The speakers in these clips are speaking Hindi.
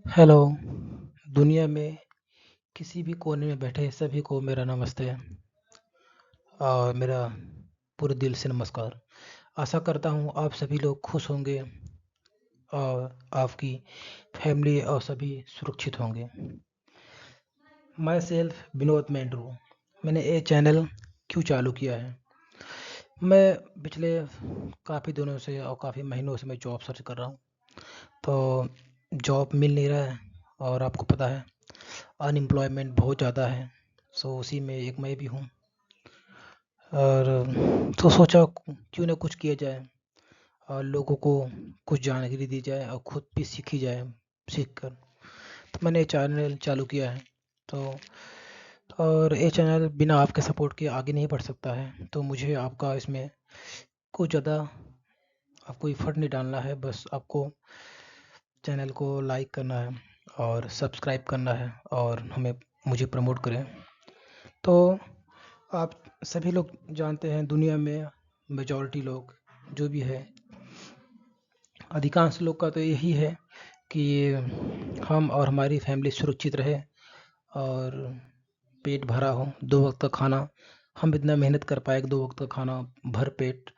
हेलो। दुनिया में किसी भी कोने में बैठे सभी को मेरा नमस्ते और मेरा पूरे दिल से नमस्कार। आशा करता हूँ आप सभी लोग खुश होंगे और आपकी फैमिली और सभी सुरक्षित होंगे। Myself Vinod Mendru. मैंने ये चैनल क्यों चालू किया है? मैं पिछले काफ़ी दिनों से और काफ़ी महीनों से मैं जॉब सर्च कर रहा हूँ, तो जॉब मिल नहीं रहा है और आपको पता है अनएम्प्लॉयमेंट बहुत ज़्यादा है। सो उसी में एक मैं भी हूँ और तो सोचा क्यों ना कुछ किया जाए और लोगों को कुछ जानकारी दी जाए और खुद भी सीखी जाए सीख कर। तो मैंने ये चैनल चालू किया है। तो और ये चैनल बिना आपके सपोर्ट के आगे नहीं बढ़ सकता है, तो मुझे आपका इसमें कुछ ज़्यादा आपको एफर्ट नहीं डालना है, बस आपको चैनल को लाइक करना है और सब्सक्राइब करना है और हमें मुझे प्रमोट करें। तो आप सभी लोग जानते हैं दुनिया में मेजॉरिटी लोग जो भी है, अधिकांश लोग का तो यही है कि हम और हमारी फैमिली सुरक्षित रहे और पेट भरा हो, दो वक्त का खाना। हम इतना मेहनत कर पाए कि दो वक्त का खाना भर पेट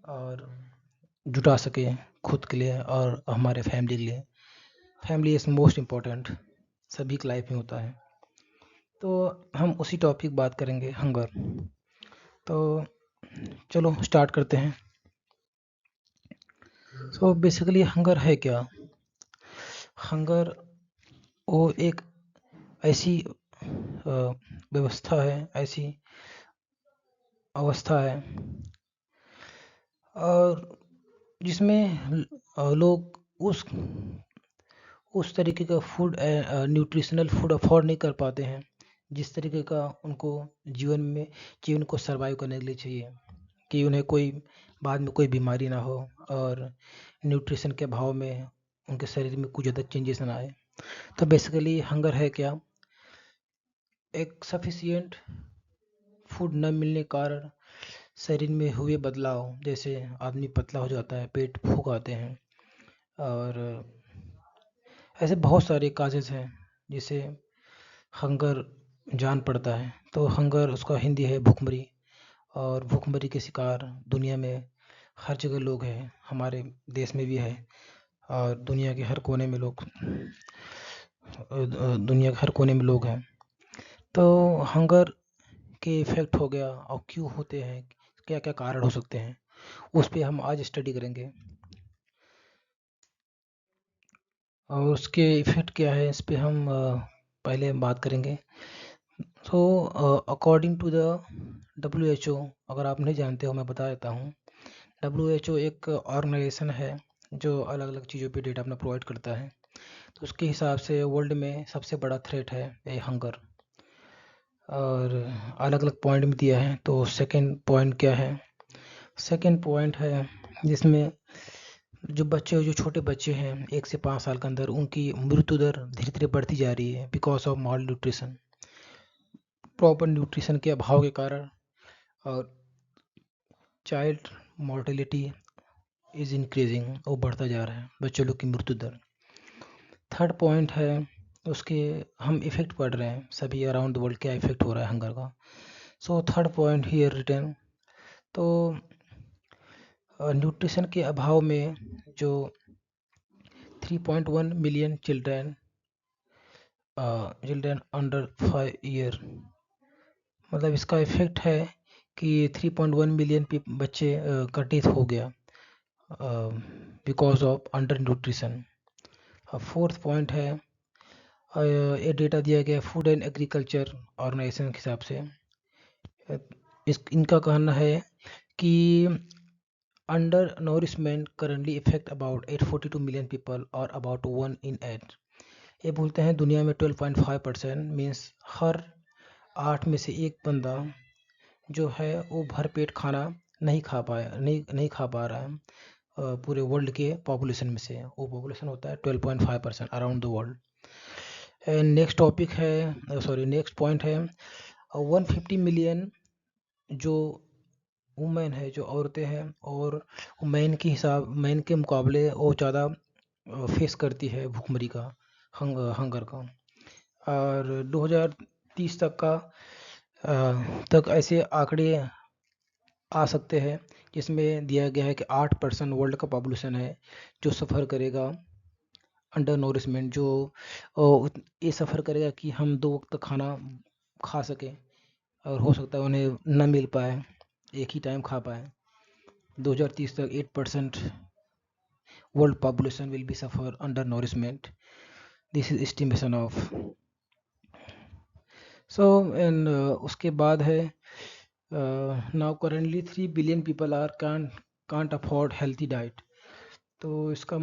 और जुटा सके खुद के लिए और हमारे फैमिली के लिए। फैमिली इज़ मोस्ट इम्पोर्टेंट, सभी की लाइफ में होता है। तो हम उसी टॉपिक बात करेंगे, हंगर। तो चलो स्टार्ट करते हैं। सो बेसिकली हंगर है क्या? हंगर वो एक ऐसी व्यवस्था है, ऐसी अवस्था है और जिसमें लोग उस तरीके का फूड न्यूट्रिशनल फूड अफोर्ड नहीं कर पाते हैं जिस तरीके का उनको जीवन को सरवाइव करने के लिए चाहिए, कि उन्हें कोई बाद में कोई बीमारी ना हो और न्यूट्रिशन के अभाव में उनके शरीर में कुछ ज़्यादा चेंजेस ना आए। तो बेसिकली हंगर है क्या? एक सफिशिएंट फूड न मिलने के कारण शरीर में हुए बदलाव, जैसे आदमी पतला हो जाता है, पेट फूक आते हैं और ऐसे बहुत सारे काजेज़ हैं जिसे हंगर जान पड़ता है। तो हंगर उसका हिंदी है भूखमरी और भूखमरी के शिकार दुनिया में हर जगह लोग हैं, हमारे देश में भी है और दुनिया के हर कोने में लोग हैं। तो हंगर के इफ़ेक्ट हो गया और क्यों होते हैं, क्या-क्या कारण हो सकते हैं, उस पे हम आज स्टडी करेंगे और उसके इफ़ेक्ट क्या है इस पे हम पहले बात करेंगे। So according to the WHO, अगर आप नहीं जानते हो मैं बता देता हूँ। डब्ल्यूएचओ एक ऑर्गेनाइजेशन है जो अलग-अलग चीज़ों पे डेटा अपना प्रोवाइड करता है। तो उसके हिसाब से वर्ल्ड में सबसे बड़ा थ्रेट है ये हंगर और अलग-अलग पॉइंट में दिया है। तो सेकंड पॉइंट क्या है? सेकंड पॉइंट है जिसमें जो छोटे बच्चे हैं 1 से 5 साल के अंदर, उनकी मृत्यु दर धीरे-धीरे बढ़ती जा रही है because of mall nutrition. Proper nutrition के अभाव के कारण और चाइल्ड मोर्टेलिटी इज़ इंक्रीजिंग, वो बढ़ता जा रहा है बच्चों लोग की मृत्यु दर। थर्ड पॉइंट है उसके हम इफ़ेक्ट पढ़ रहे हैं सभी अराउंड द वर्ल्ड, क्या इफ़ेक्ट हो रहा है हंगर का। So third point here written. तो न्यूट्रिशन के अभाव में जो 3.1 मिलियन चिल्ड्रन अंडर 5 ईयर, मतलब इसका इफ़ेक्ट है कि 3.1 मिलियन बच्चे का डेथ हो गया because of under nutrition. Fourth point है ये डेटा दिया गया फूड एंड एग्रीकल्चर ऑर्गेनाइजेशन के हिसाब से। इनका कहना है कि under nourishment currently effect about 842 million people और अबाउट 1 इन 8। ये बोलते हैं दुनिया में 12.5% मीन्स हर 8 में से एक बंदा जो है वो भरपेट खाना नहीं खा पा रहा है पूरे वर्ल्ड के पॉपुलेशन में से। वो पॉपुलेशन होता है 12.5% around the world. And next point है 150 मिलियन जो वुमेन है, जो औरतें हैं, और मैन के मुकाबले वो ज़्यादा फेस करती है भूखमरी का हंगर का। और 2030 तक ऐसे आंकड़े आ सकते हैं जिसमें दिया गया है कि 8% वर्ल्ड का पॉपुलेशन है जो सफ़र करेगा अंडर नोरिशमेंट, जो ये सफ़र करेगा कि हम 2 वक्त खाना खा सकें, और हो सकता है उन्हें न मिल पाए, एक ही टाइम खा पाए। 2030 तक 8% world population will be suffer under nourishment. This is estimation of. So and उसके बाद है now currently 3 billion people are can't afford healthy diet. तो इसका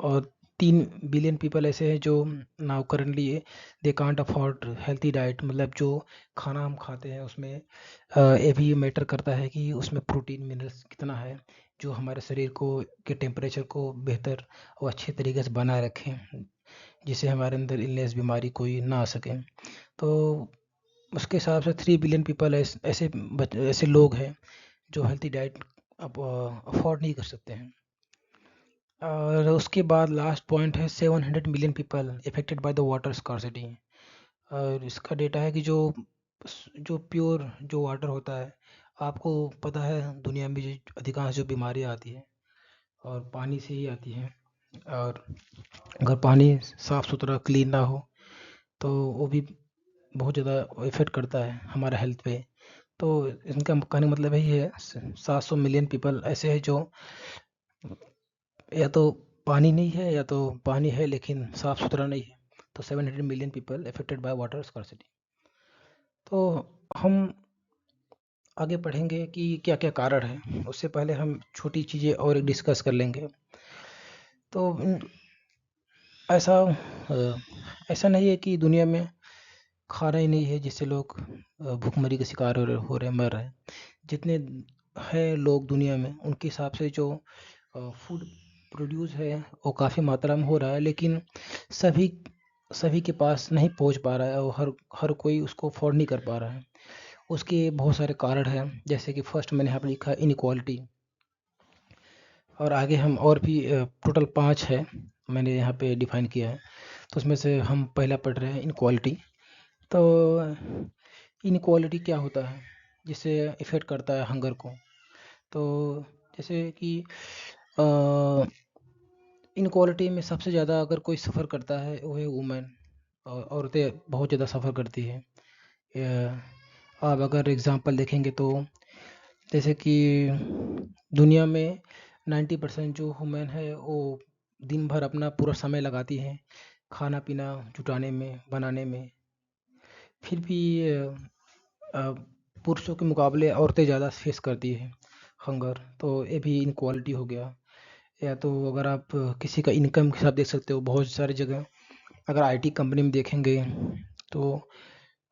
और 3 बिलियन पीपल ऐसे हैं जो now currently they can't afford healthy diet, मतलब जो खाना हम खाते हैं उसमें ये भी मैटर करता है कि उसमें प्रोटीन मिनरल्स कितना है जो हमारे शरीर को के टेम्परेचर को बेहतर और अच्छे तरीके से बनाए रखें, जिससे हमारे अंदर इलनेस बीमारी कोई ना आ सके। तो उसके हिसाब से 3 बिलियन पीपल ऐसे लोग हैं जो हेल्थी डाइट अफोर्ड नहीं कर सकते हैं। और उसके बाद लास्ट पॉइंट है 700 million people affected by the water scarcity. और इसका डेटा है कि जो प्योर जो वाटर होता है, आपको पता है दुनिया में जो अधिकांश जो बीमारियां आती हैं और पानी से ही आती हैं, और अगर पानी साफ़ सुथरा क्लीन ना हो तो वो भी बहुत ज़्यादा इफ़ेक्ट करता है हमारा हेल्थ पे। तो इनका कहने का मतलब यही है 700 मिलियन पीपल ऐसे हैं जो या तो पानी नहीं है या तो पानी है लेकिन साफ़ सुथरा नहीं है। तो 700 million people affected by water scarcity. तो हम आगे पढ़ेंगे कि क्या क्या कारण है, उससे पहले हम छोटी चीज़ें और डिस्कस कर लेंगे। तो ऐसा ऐसा नहीं है कि दुनिया में खाना ही नहीं है जिससे लोग भूखमरी का शिकार हो रहे मर रहे हैं। जितने हैं लोग दुनिया में उनके हिसाब से जो फूड प्रोड्यूस है वो काफ़ी मात्रा में हो रहा है, लेकिन सभी सभी के पास नहीं पहुंच पा रहा है और हर हर कोई उसको अफोर्ड नहीं कर पा रहा है। उसके बहुत सारे कारण हैं, जैसे कि फर्स्ट मैंने यहाँ पर लिखा इनइक्वालिटी, और आगे हम और भी टोटल 5 है मैंने यहाँ पे डिफाइन किया है। तो उसमें से हम पहला पढ़ रहे हैं इनक्वालिटी। तो इनक्वालिटी क्या होता है जिससे इफ़ेक्ट करता है हंगर को। तो जैसे कि इनक्वालिटी में सबसे ज़्यादा अगर कोई सफ़र करता है वो है वुमेन, और औरतें बहुत ज़्यादा सफ़र करती है। आप अगर एग्ज़ाम्पल देखेंगे तो जैसे कि दुनिया में 90% जो वुमेन है वो दिन भर अपना पूरा समय लगाती हैं खाना पीना जुटाने में, बनाने में। फिर भी पुरुषों के मुकाबले औरतें ज़्यादा फेस करती हैं हंगर। तो ये भी इनक्वालिटी हो गया। या तो अगर आप किसी का इनकम के हिसाब देख सकते हो, बहुत सारी जगह अगर आईटी कंपनी में देखेंगे तो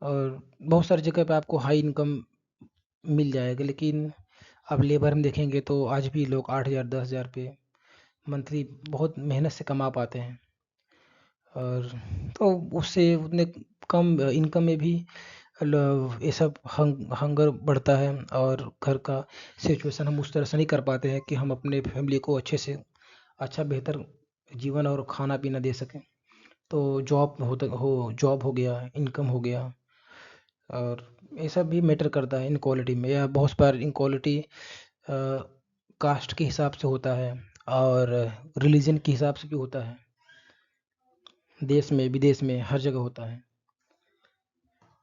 और बहुत सारी जगह पे आपको हाई इनकम मिल जाएगा, लेकिन आप लेबर में देखेंगे तो आज भी लोग 8,000 10,000 पे मंथली बहुत मेहनत से कमा पाते हैं। और तो उससे उतने कम इनकम में भी ये सब हंगर बढ़ता है, और घर का सिचुएशन हम उस तरह से नहीं कर पाते हैं कि हम अपने फैमिली को अच्छे से अच्छा बेहतर जीवन और खाना पीना दे सकें। तो जॉब हो गया, इनकम हो गया, और ये सब भी मैटर करता है इनक्वालिटी में। या बहुत बार इनक्वालिटी कास्ट के हिसाब से होता है और रिलीजन के हिसाब से भी होता है, देश में विदेश में हर जगह होता है।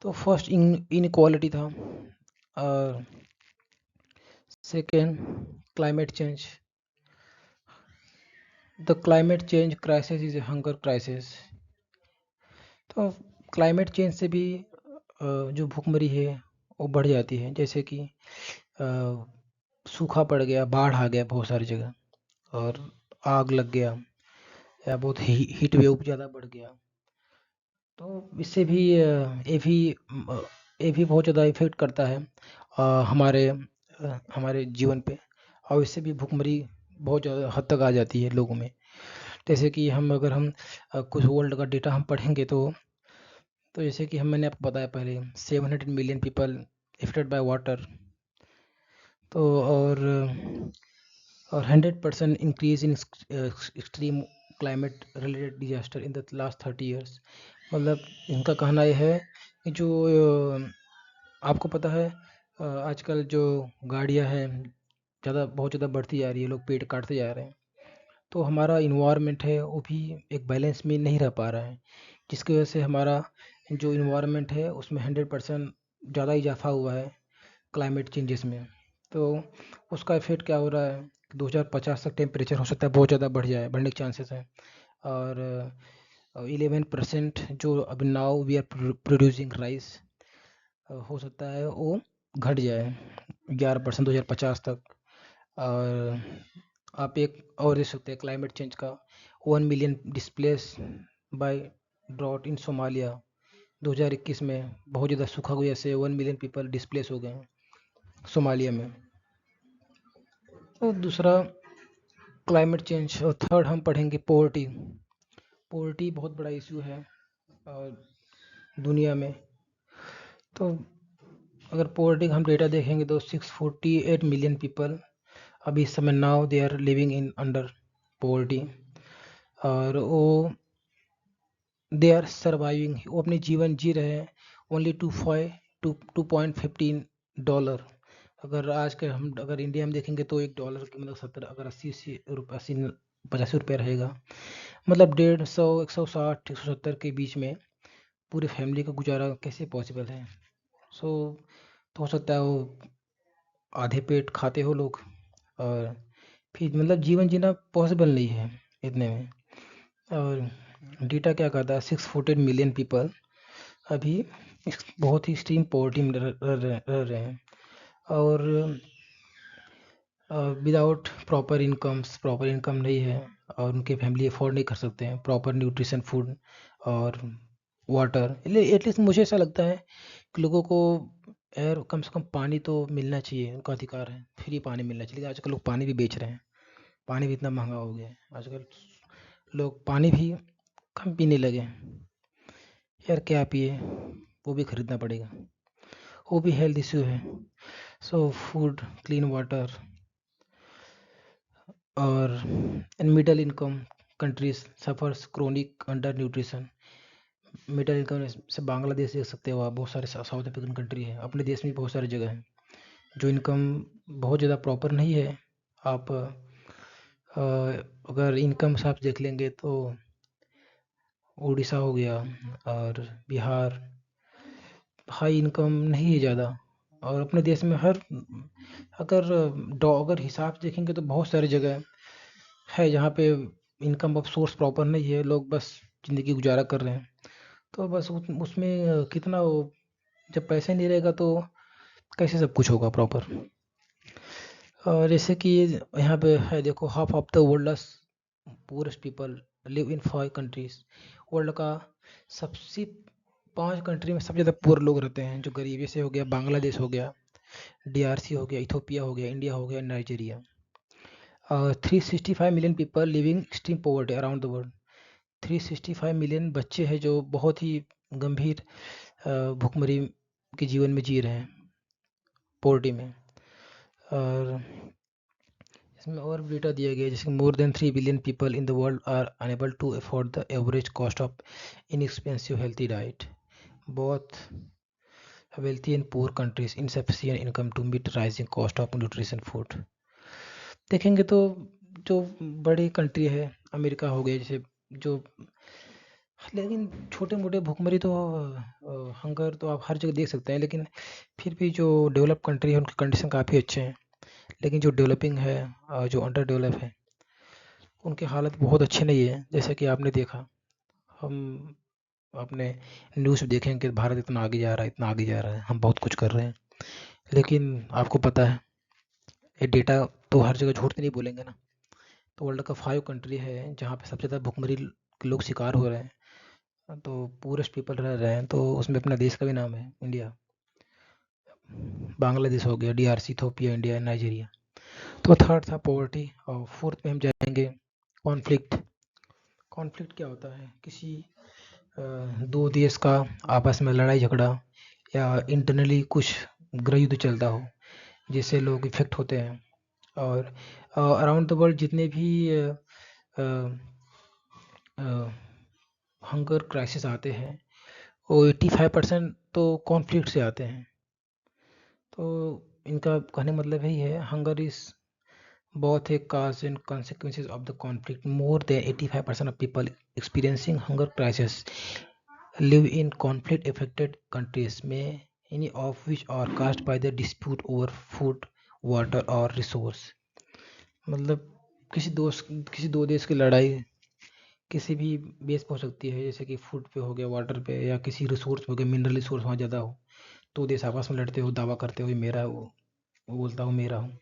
तो फर्स्ट इनक्वालिटी था। और second climate change. The climate change crisis is a hunger crisis. तो क्लाइमेट चेंज से भी जो भूखमरी है वो बढ़ जाती है। जैसे कि सूखा पड़ गया, बाढ़ आ गया बहुत सारी जगह, और आग लग गया, या बहुत हीट वेव ज़्यादा बढ़ गया। तो इससे भी ये भी बहुत ज़्यादा इफ़ेक्ट करता है हमारे जीवन पे, और इससे भी भूखमरी बहुत ज़्यादा हद तक आ जाती है लोगों में। जैसे कि अगर हम कुछ वर्ल्ड का डेटा हम पढ़ेंगे तो जैसे कि मैंने आपको बताया पहले 700 million people affected by water. तो और 100% increase in extreme climate related disaster in the last 30 years. मतलब इनका कहना यह है कि जो आपको पता है आजकल जो गाड़ियां हैं बहुत ज़्यादा बढ़ती जा रही है, लोग पेड़ काटते जा रहे हैं, तो हमारा इन्वायरमेंट है वो भी एक बैलेंस में नहीं रह पा रहा है, जिसकी वजह से हमारा जो इन्वायरमेंट है उसमें 100% ज़्यादा इजाफा हुआ है क्लाइमेट चेंजेस में। तो उसका इफेक्ट क्या हो रहा है कि 2050 तक टेम्परेचर हो सकता है बहुत ज़्यादा बढ़ जाए, बढ़ने के चांसेस हैं। और 11% जो अब now we are producing rice हो सकता है वो घट जाए 11% 2050 तक। और आप एक और देख सकते हैं क्लाइमेट चेंज का, 1 million displaced by drought in Somalia. 2021 में बहुत ज़्यादा सूखा हुआ से 1 मिलियन पीपल डिस्प्लेस हो गए हैं सोमालिया में। और दूसरा क्लाइमेट चेंज, और थर्ड हम पढ़ेंगे पोवर्टी। पोवर्टी बहुत बड़ा इशू है दुनिया में। तो अगर पोवर्टी का हम डेटा देखेंगे तो 648 मिलियन पीपल अभी इस समय now they are living in under poverty. और वो दे आर सर्वाइविंग, वो अपने जीवन जी रहे हैं ओनली $2.15। अगर आज के हम अगर इंडिया में देखेंगे तो $1 की मतलब 70, अगर 80 85 रुपये रहेगा, मतलब 150 160 170 के बीच में पूरे फैमिली का गुजारा कैसे पॉसिबल है। तो हो सकता है वो आधे पेट खाते हो लोग, और फिर मतलब जीवन जीना पॉसिबल नहीं है इतने में। और डेटा क्या कहता है, 614 मिलियन पीपल अभी बहुत ही एक्सट्रीम पॉवर्टी में रह रहे हैं, और विदाउट प्रॉपर इनकम नहीं है, और उनके फैमिली अफोर्ड नहीं कर सकते हैं प्रॉपर न्यूट्रिशन फूड और वाटर। एटलीस्ट मुझे ऐसा लगता है कि लोगों को एयर, कम से कम पानी तो मिलना चाहिए, उनका अधिकार है, फ्री पानी मिलना चाहिए। आजकल लोग पानी भी बेच रहे हैं, पानी भी इतना महंगा हो गया है आजकल, लोग पानी भी कम पीने लगे। यार क्या पिए, वो भी खरीदना पड़ेगा, वो भी हेल्थ इश्यू है। सो फूड, क्लीन वाटर, और middle income countries suffers chronic under nutrition. Middle income से बांग्लादेश देख सकते हो आप, बहुत सारे साउथ अफ्रीकन कंट्री है, अपने देश में बहुत सारी जगह हैं जो इनकम बहुत ज़्यादा प्रॉपर नहीं है। आप अगर इनकम से आप देख लेंगे तो उड़ीसा हो गया और बिहार हाई इनकम नहीं है ज़्यादा। और अपने देश में अगर हिसाब से देखेंगे तो बहुत सारी जगह है जहाँ पे इनकम ऑफ सोर्स प्रॉपर नहीं है, लोग बस ज़िंदगी गुजारा कर रहे हैं। तो बस उसमें कितना वो, जब पैसे नहीं रहेगा तो कैसे सब कुछ होगा प्रॉपर। और जैसे कि यहाँ पे है देखो, half of the world purest people live in 5 countries. World का सबसे 5 कंट्री में सबसे ज़्यादा पुअर लोग रहते हैं, जो गरीब, जैसे हो गया बांग्लादेश हो गया, DRC हो गया, इथोपिया हो गया, इंडिया हो गया, Nigeria. 365 million people living extreme poverty around the world. 365 million बच्चे हैं जो बहुत ही गंभीर भुखमरी के जीवन में जी रहे हैं पॉवर्टी में। और इसमें और भी डेटा दिया गया है, जैसे more than 3 billion people in the world are unable to afford the average cost of inexpensive healthy diet. बहुत wealthy and poor countries insufficient income to meet rising cost of nutrition food। देखेंगे तो जो बड़ी कंट्री है, अमेरिका हो गया जैसे, जो लेकिन छोटे मोटे भुखमरी तो हंगर तो आप हर जगह देख सकते हैं, लेकिन फिर भी जो डेवलप कंट्री है उनके कंडीशन काफ़ी अच्छे हैं। लेकिन जो डेवलपिंग है और जो अंडर डेवलप है उनकी हालत बहुत अच्छी नहीं है। जैसे कि आपने देखा, हम अपने न्यूज़ में देखें कि भारत इतना आगे जा रहा है, इतना आगे जा रहा है, हम बहुत कुछ कर रहे हैं, लेकिन आपको पता है ये डेटा तो हर जगह झूठ नहीं बोलेंगे ना। तो वर्ल्ड का 5 कंट्री है जहाँ पे सबसे ज़्यादा भुखमरी के लोग शिकार हो रहे हैं, तो पूरेस्ट पीपल रह रहे हैं, तो उसमें अपना देश का भी नाम है, इंडिया, बांग्लादेश हो गया, DRC, इथोपिया, इंडिया, नाइजीरिया। तो थर्ड था पॉवर्टी, और फोर्थ में हम जाएंगे कॉन्फ्लिक्ट। कॉन्फ्लिक्ट क्या होता है, किसी दो देश का आपस में लड़ाई झगड़ा या इंटरनली कुछ गृह युद्ध चलता हो जिससे लोग इफेक्ट होते हैं। और अराउंड द वर्ल्ड जितने भी हंगर क्राइसिस आते हैं वो 85% तो कॉन्फ्लिक्ट से आते हैं। तो इनका कहने का मतलब यही है, hunger is both a cause and consequences of the conflict. More than 85% of people experiencing hunger crisis live in conflict-affected countries, many of which are caused by the dispute over food, water or resource. मतलब किसी दो देश की लड़ाई किसी भी बेस पे हो सकती है, जैसे कि फूड पे हो गया, वाटर पे, या किसी रिसोर्स पे हो गया, मिनरल रिसोर्स वहाँ ज़्यादा हो, तो देश आपस में लड़ते हो, दावा करते हो मेरा, वो बोलता हूँ मेरा हूँ।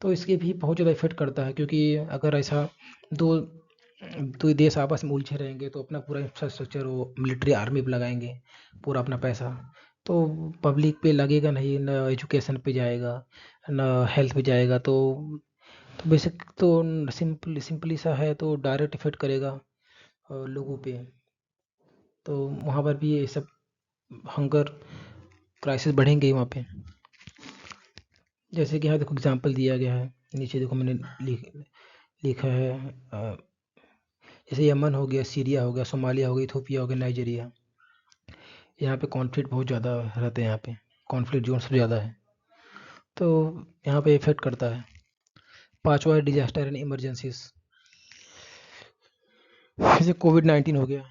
तो इसके भी बहुत ज़्यादा इफ़ेक्ट करता है, क्योंकि अगर ऐसा दो दो देश आपस में उलझे रहेंगे तो अपना पूरा इंफ्रास्ट्रक्चर वो मिलिट्री आर्मी पे लगाएंगे, पूरा अपना पैसा, तो पब्लिक पे लगेगा नहीं, न एजुकेशन पे जाएगा, न हेल्थ पे जाएगा। तो बेसिक तो सिंपली सा है, तो डायरेक्ट इफेक्ट करेगा लोगों पे। तो वहाँ पर भी ये सब हंगर क्राइसिस बढ़ेंगे ही वहाँ पे। जैसे कि यहाँ देखो एग्जांपल दिया गया है, नीचे देखो मैंने लिखा है, जैसे यमन हो गया, सीरिया हो गया, सोमालिया हो गया, इथोपिया हो गया, नाइजीरिया, यहाँ पे कॉन्फ्लिक्ट बहुत ज़्यादा रहते हैं, यहाँ पे कॉन्फ्लिक्ट जोन सबसे ज़्यादा है, तो यहाँ पे इफेक्ट करता है। पांचवा है डिजास्टर एंड इमरजेंसीज, जैसे कोविड-19 हो गया,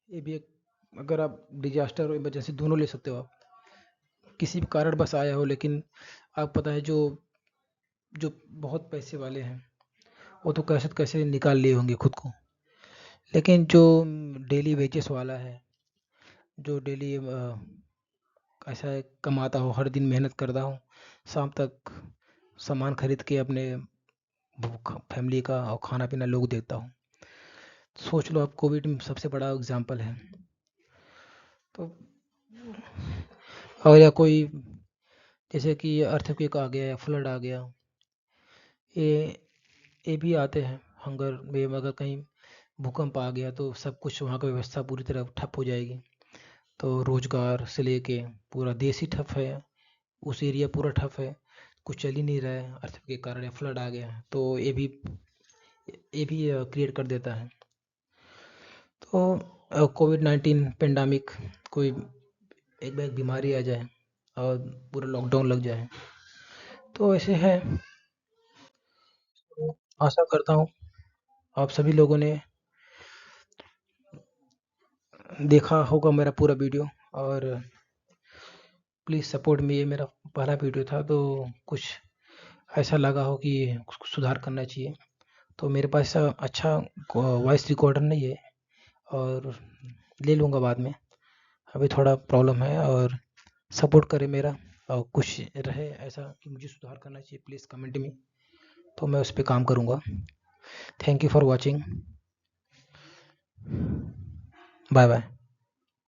ये भी एक, अगर आप डिजास्टर और इमरजेंसी दोनों ले सकते हो, आप किसी भी कारण बस आया हो, लेकिन आपको पता है जो जो बहुत पैसे वाले हैं वो तो कैसे कैसे निकाल लिए होंगे खुद को, लेकिन जो डेली वेजेस वाला है, जो डेली ऐसा है कमाता हो, हर दिन मेहनत करता हो, शाम तक सामान खरीद के अपने फैमिली का और खाना पीना लोग देता हो, सोच लो आप, कोविड में सबसे बड़ा एग्जाम्पल है। तो और या कोई, जैसे कि अर्थक्वेक आ गया या फ्लड आ गया, ये ये भी आते हैं हंगर में। अगर कहीं भूकंप आ गया तो सब कुछ वहाँ की व्यवस्था पूरी तरह ठप हो जाएगी, तो रोजगार से लेके पूरा देश ही ठप है, उस एरिया पूरा ठप है, कुछ चल ही नहीं रहा है अर्थ के कारण, या फ्लड आ गया तो ये भी क्रिएट कर देता है। तो कोविड-19 पेंडेमिक, कोई एक बार बीमारी आ जाए और पूरा लॉकडाउन लग जाए, तो ऐसे है। तो आशा करता हूँ आप सभी लोगों ने देखा होगा मेरा पूरा वीडियो, और प्लीज़ सपोर्ट मी। ये मेरा पहला वीडियो था, तो कुछ ऐसा लगा हो कि कुछ सुधार करना चाहिए, तो मेरे पास अच्छा वॉइस रिकॉर्डर नहीं है, और ले लूँगा बाद में, अभी थोड़ा प्रॉब्लम है, और सपोर्ट करें मेरा, और कुछ रहे ऐसा कि मुझे सुधार करना चाहिए, प्लीज़ कमेंट में, तो मैं उस पे काम करूँगा। Thank you for watching, bye bye.